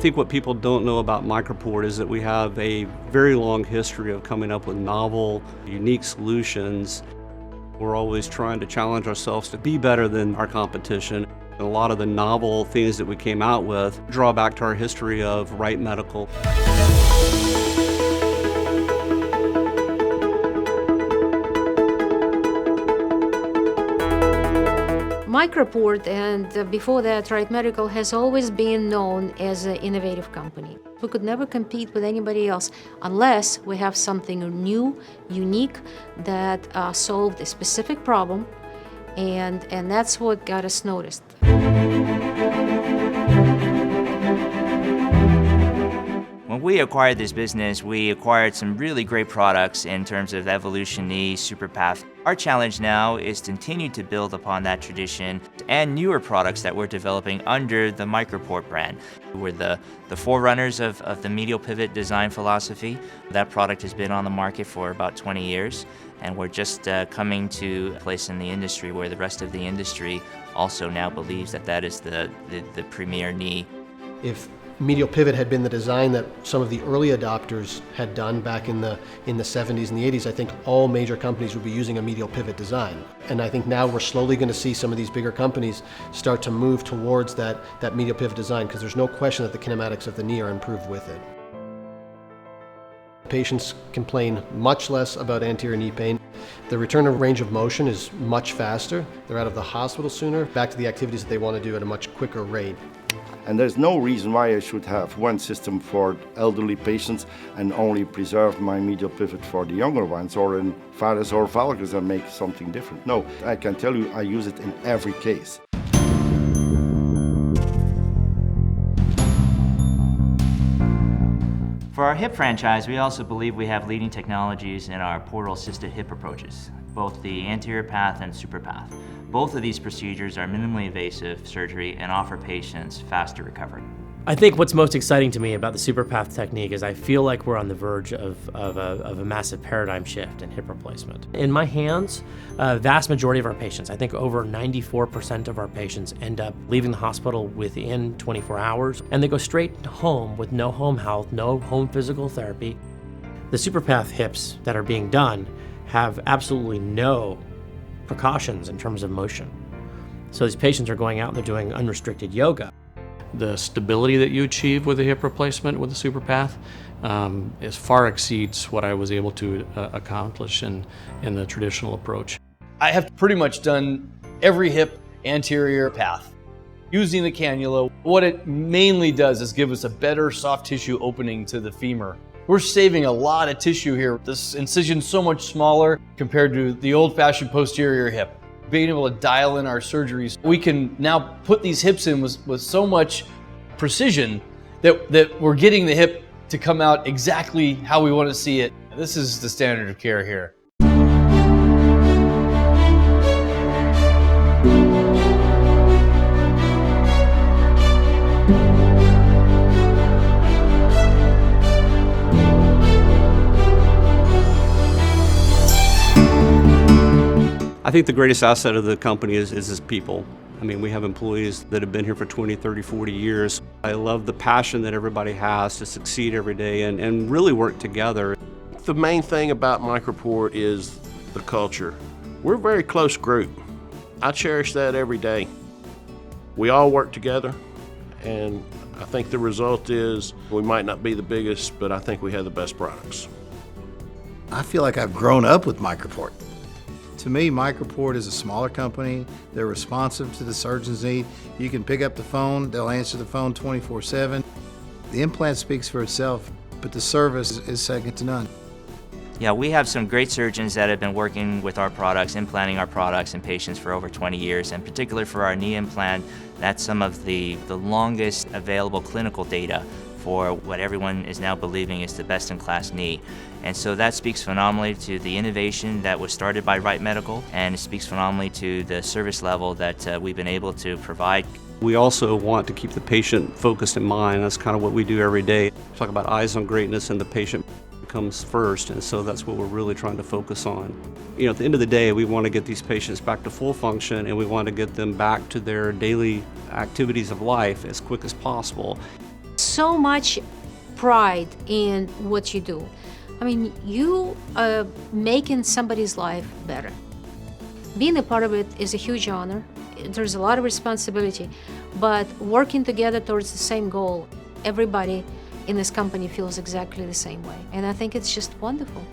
think what people don't know about MicroPort is that we have a very long history of coming up with novel, unique solutions. We're always trying to challenge ourselves to be better than our competition. And a lot of the novel things that we came out with draw back to our history of Wright Medical. MicroPort and before that Wright Medical has always been known as an innovative company. We could never compete with anybody else unless we have something new, unique, that solved a specific problem, and that's what got us noticed. When we acquired this business, we acquired some really great products in terms of Evolution Knee, SuperPath. Our challenge now is to continue to build upon that tradition and newer products that we're developing under the MicroPort brand. We're the forerunners of the medial pivot design philosophy. That product has been on the market for about 20 years, and we're just coming to a place in the industry where the rest of the industry also now believes that that is the premier knee. If medial pivot had been the design that some of the early adopters had done back in the 70s and the 80s, I think all major companies would be using a medial pivot design. And I think now we're slowly going to see some of these bigger companies start to move towards that medial pivot design, because there's no question that the kinematics of the knee are improved with it. Patients complain much less about anterior knee pain. The return of range of motion is much faster. They're out of the hospital sooner, back to the activities that they want to do at a much quicker rate. And there's no reason why I should have one system for elderly patients and only preserve my medial pivot for the younger ones, or in varus or valgus and make something different. No, I can tell you I use it in every case. For our hip franchise, we also believe we have leading technologies in our portal-assisted hip approaches, both the anterior path and SuperPath. Both of these procedures are minimally invasive surgery and offer patients faster recovery. I think what's most exciting to me about the SuperPath technique is I feel like we're on the verge of a massive paradigm shift in hip replacement. In my hands, a vast majority of our patients, I think over 94% of our patients, end up leaving the hospital within 24 hours, and they go straight home with no home health, no home physical therapy. The SuperPath hips that are being done have absolutely no precautions in terms of motion. So these patients are going out and they're doing unrestricted yoga. The stability that you achieve with a hip replacement with the SuperPath far exceeds what I was able to accomplish in the traditional approach. I have pretty much done every hip anterior path. Using the cannula, what it mainly does is give us a better soft tissue opening to the femur. We're saving a lot of tissue here. This incision's so much smaller compared to the old-fashioned posterior hip. Being able to dial in our surgeries, we can now put these hips in with so much precision that we're getting the hip to come out exactly how we want to see it. This is the standard of care here. I think the greatest asset of the company is its people. I mean, we have employees that have been here for 20, 30, 40 years. I love the passion that everybody has to succeed every day and really work together. The main thing about MicroPort is the culture. We're a very close group. I cherish that every day. We all work together, and I think the result is we might not be the biggest, but I think we have the best products. I feel like I've grown up with MicroPort. To me, MicroPort is a smaller company. They're responsive to the surgeon's need. You can pick up the phone, they'll answer the phone 24/7. The implant speaks for itself, but the service is second to none. Yeah, we have some great surgeons that have been working with our products, implanting our products in patients for over 20 years, and particularly for our knee implant, that's some of the longest available clinical data for what everyone is now believing is the best-in-class knee. And so that speaks phenomenally to the innovation that was started by Wright Medical, and it speaks phenomenally to the service level that we've been able to provide. We also want to keep the patient focused in mind. That's kind of what we do every day. Talk about eyes on greatness, and the patient comes first, and so that's what we're really trying to focus on. You know, at the end of the day, we want to get these patients back to full function, and we want to get them back to their daily activities of life as quick as possible. so much pride in what you do. I mean, you are making somebody's life better. Being a part of it is a huge honor. There's a lot of responsibility, but working together towards the same goal, everybody in this company feels exactly the same way. And I think it's just wonderful.